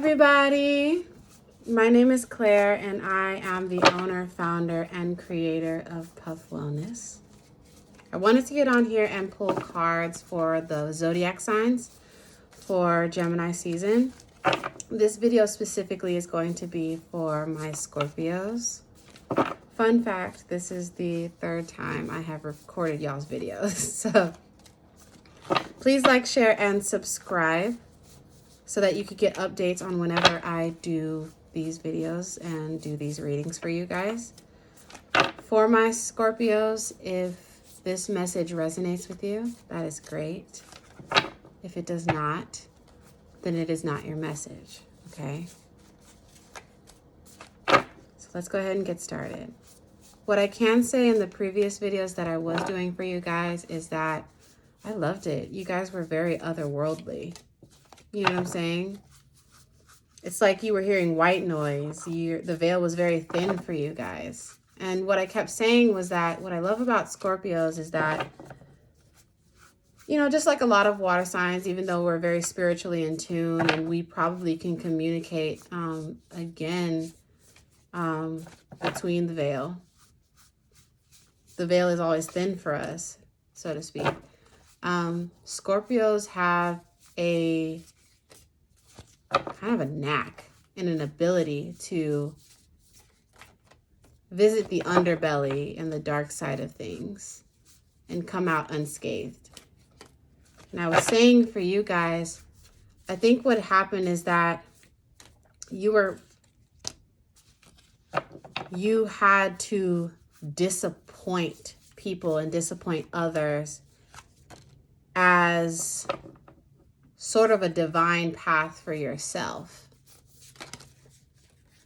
everybody. My name is Claire and I am the owner, founder, and creator of Puff Wellness. I wanted to get on here and pull cards for the zodiac signs for Gemini season. This video specifically is going to be for my Scorpios. Fun fact, this is the third time I have recorded y'all's videos. So please like, share, and subscribe so that you could get updates on whenever I do these videos and do these readings for you guys. For my Scorpios, if this message resonates with you, that is great. If it does not, then it is not your message, okay? So let's go ahead and get started. What I can say in the previous videos that I was doing for you guys is that I loved it. You guys were very otherworldly. You know what I'm saying? It's like you were hearing white noise. The veil was very thin for you guys. And what I kept saying was that what I love about Scorpios is that, you know, just like a lot of water signs, even though we're very spiritually in tune and we probably can communicate, between the veil. The veil is always thin for us, so to speak. Scorpios have a kind of a knack and an ability to visit the underbelly and the dark side of things and come out unscathed. And I was saying for you guys, I think what happened is that you had to disappoint people and disappoint others as sort of a divine path for yourself.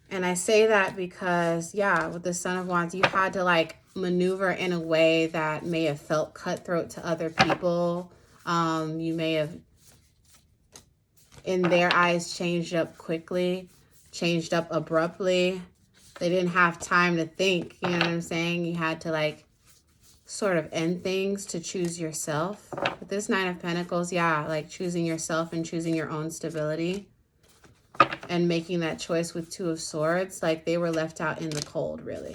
And I say that because, yeah, with the Son of Wands, you had to like maneuver in a way that may have felt cutthroat to other people. You may have, in their eyes, changed up quickly, changed up abruptly. They didn't have time to think, you know what I'm saying? You had to like sort of end things to choose yourself. With this Nine of Pentacles, yeah, like choosing yourself and choosing your own stability and making that choice with Two of Swords, like they were left out in the cold, really.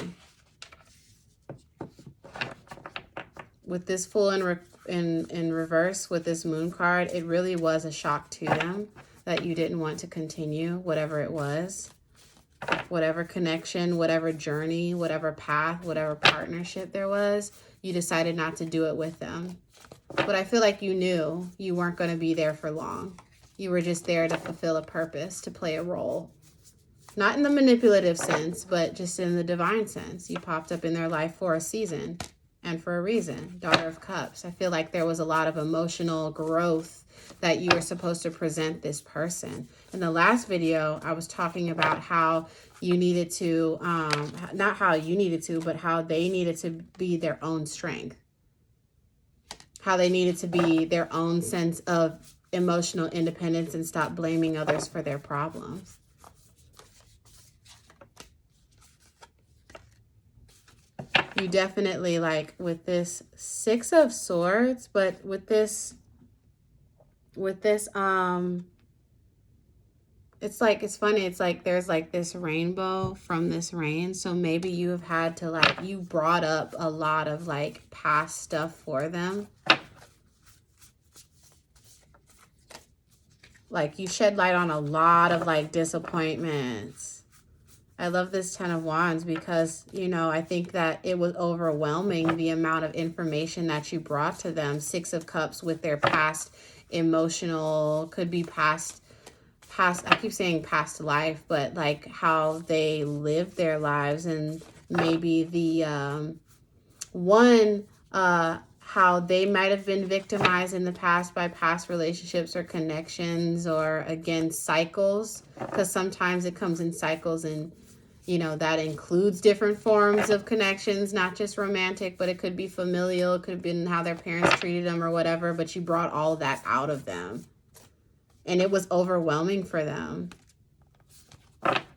With this Fool in reverse with this Moon card, it really was a shock to them that you didn't want to continue whatever it was. Whatever connection, whatever journey, whatever path, whatever partnership there was, you decided not to do it with them. But I feel like you knew you weren't going to be there for long. You were just there to fulfill a purpose, to play a role. Not in the manipulative sense, but just in the divine sense. You popped up in their life for a season and for a reason. Daughter of Cups. I feel like there was a lot of emotional growth that you were supposed to present this person. In the last video, I was talking about how you needed to, not how you needed to, but how they needed to be their own strength. How they needed to be their own sense of emotional independence and stop blaming others for their problems. You definitely, like, with this Six of Swords, but with this, it's like, it's funny. It's like there's like this rainbow from this rain. So maybe you have had to like, you brought up a lot of like past stuff for them. Like you shed light on a lot of like disappointments. I love this Ten of Wands because, you know, I think that it was overwhelming the amount of information that you brought to them. Six of Cups with their past emotional, could be past, I keep saying past life, but like how they lived their lives, and maybe the how they might have been victimized in the past by past relationships or connections, or again cycles, because sometimes it comes in cycles, and you know that includes different forms of connections, not just romantic, but it could be familial, it could have been how their parents treated them or whatever, but you brought all of that out of them. And it was overwhelming for them.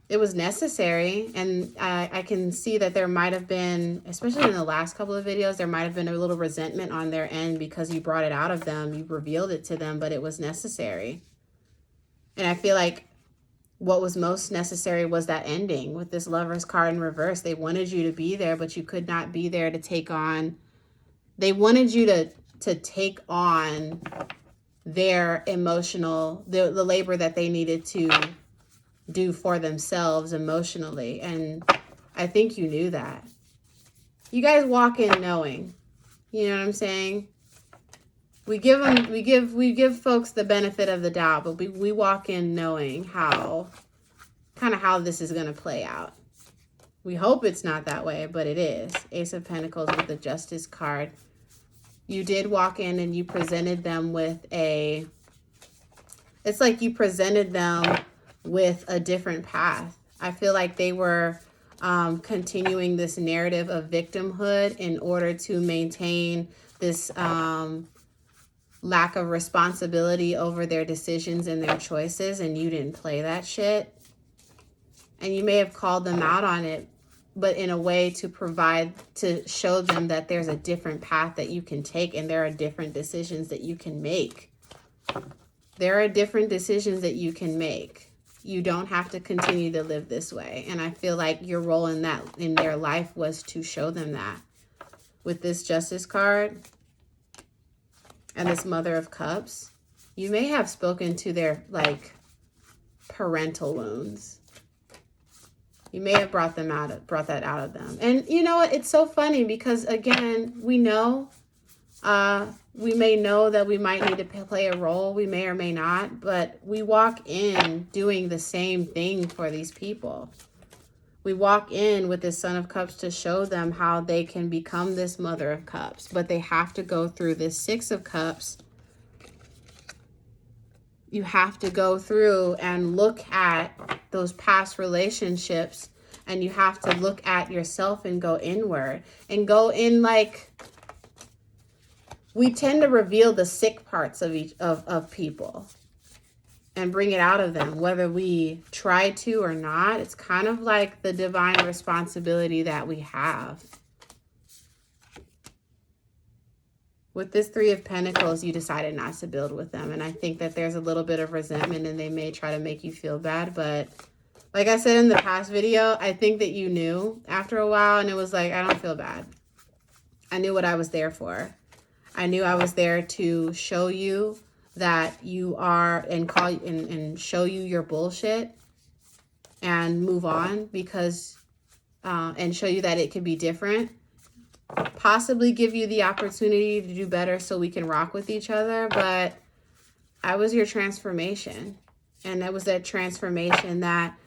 It was necessary. And I can see that there might have been, especially in the last couple of videos, there might have been a little resentment on their end because you brought it out of them. You revealed it to them, but it was necessary. And I feel like what was most necessary was that ending with this Lover's card in reverse. They wanted you to be there, but you could not be there to take on. They wanted you to take on their emotional, the labor that they needed to do for themselves emotionally. And I think you knew that. You guys walk in knowing, you know what I'm saying? We give folks the benefit of the doubt, but we walk in knowing how this is going to play out. We hope it's not that way, but it is. Ace of Pentacles with the Justice card. You did walk in and you presented them with it's like you presented them with a different path. I feel like they were continuing this narrative of victimhood in order to maintain this lack of responsibility over their decisions and their choices, and you didn't play that shit. And you may have called them out on it, but in a way to show them that there's a different path that you can take, and there are different decisions that you can make. There are different decisions that you can make. You don't have to continue to live this way. And I feel like your role in their life was to show them that. With this Justice card and this Mother of Cups, you may have spoken to their parental wounds. You may have brought that out of them. And you know what? It's so funny because, again, we know, we may know that we might need to play a role. We may or may not. But we walk in doing the same thing for these people. We walk in with this Son of Cups to show them how they can become this Mother of Cups. But they have to go through this Six of Cups. You have to go through and look at those past relationships, and you have to look at yourself and go inward and go in. We tend to reveal the sick parts of people and bring it out of them, whether we try to or not. It's kind of like the divine responsibility that we have. With this Three of Pentacles, you decided not to build with them. And I think that there's a little bit of resentment and they may try to make you feel bad. But like I said in the past video, I think that you knew after a while, and it was like, I don't feel bad. I knew what I was there for. I knew I was there to show you that you are, and show you your bullshit and move on, because, and show you that it could be different. Possibly give you the opportunity to do better so we can rock with each other. But I was your transformation. And that was that transformation that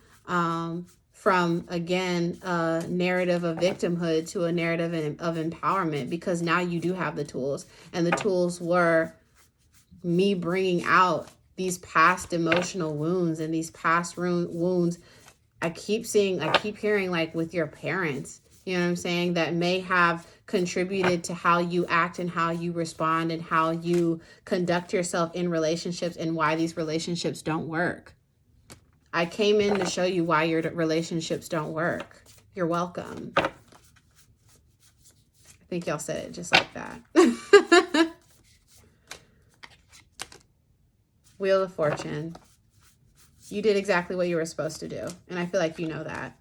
from, again, a narrative of victimhood to a narrative of empowerment, because now you do have the tools. And the tools were me bringing out these past emotional wounds and these past wounds. I keep hearing, like, with your parents, you know what I'm saying, that may have contributed to how you act and how you respond and how you conduct yourself in relationships, and why these relationships don't work. I came in to show you why your relationships don't work. You're welcome. I think y'all said it just like that. Wheel of Fortune. You did exactly what you were supposed to do. And I feel like you know that.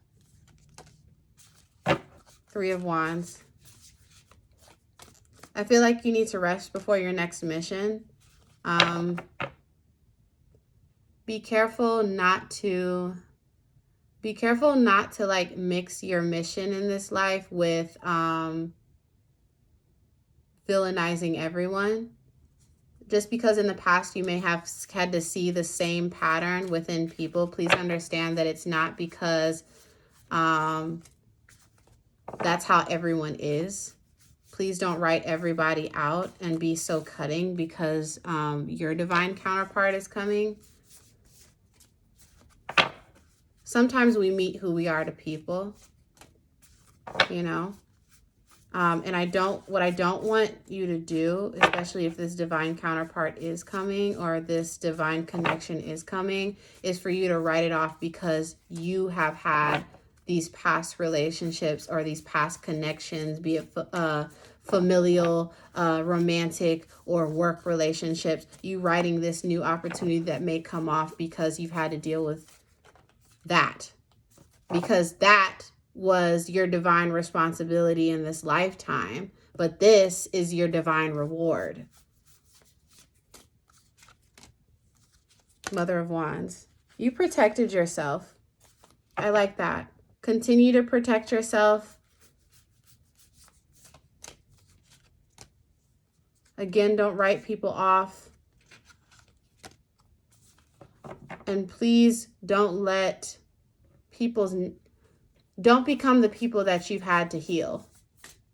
Three of Wands. I feel like you need to rest before your next mission. Be careful not to like mix your mission in this life with villainizing everyone. Just because in the past you may have had to see the same pattern within people, please understand that it's not because that's how everyone is. Please don't write everybody out and be so cutting because your divine counterpart is coming. Sometimes we meet who we are to people, you know. And what I don't want you to do, especially if this divine counterpart is coming or this divine connection is coming, is for you to write it off because you have had these past relationships or these past connections, be it familial, romantic, or work relationships. You writing this new opportunity that may come off because you've had to deal with that, because that was your divine responsibility in this lifetime, but this is your divine reward. Mother of Wands. You protected yourself. I like that. Continue to protect yourself. Again, don't write people off. And please don't let don't become the people that you've had to heal.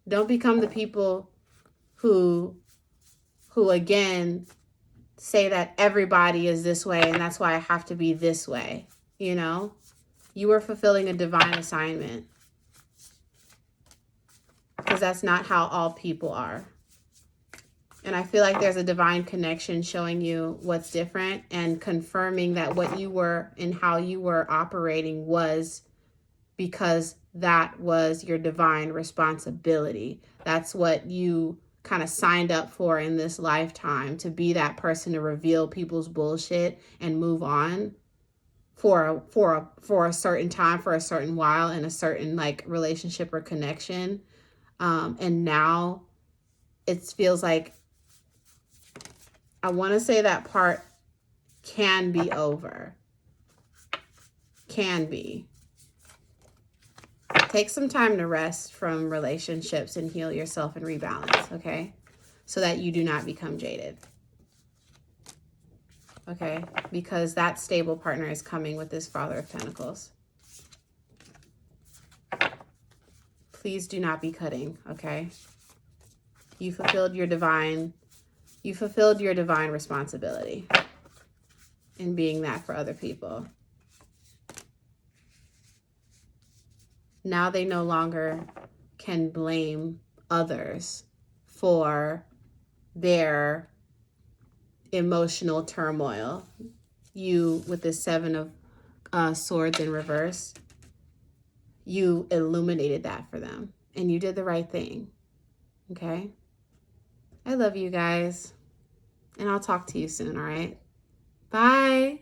Don't become the people who again say that everybody is this way and that's why I have to be this way. You know, you were fulfilling a divine assignment, because that's not how all people are. And I feel like there's a divine connection showing you what's different and confirming that what you were and how you were operating was because that was your divine responsibility. That's what you kind of signed up for in this lifetime, to be that person to reveal people's bullshit and move on for a certain time, for a certain while, in a certain like relationship or connection. And now it feels like, I want to say that part can be over. Can be. Take some time to rest from relationships and heal yourself and rebalance, okay? So that you do not become jaded. Okay? Because that stable partner is coming with this Father of Pentacles. Please do not be cutting, okay? You fulfilled your divine responsibility in being that for other people. Now they no longer can blame others for their emotional turmoil. You, with the Seven of Swords in reverse, you illuminated that for them. And you did the right thing. Okay? I love you guys. And I'll talk to you soon, all right? Bye.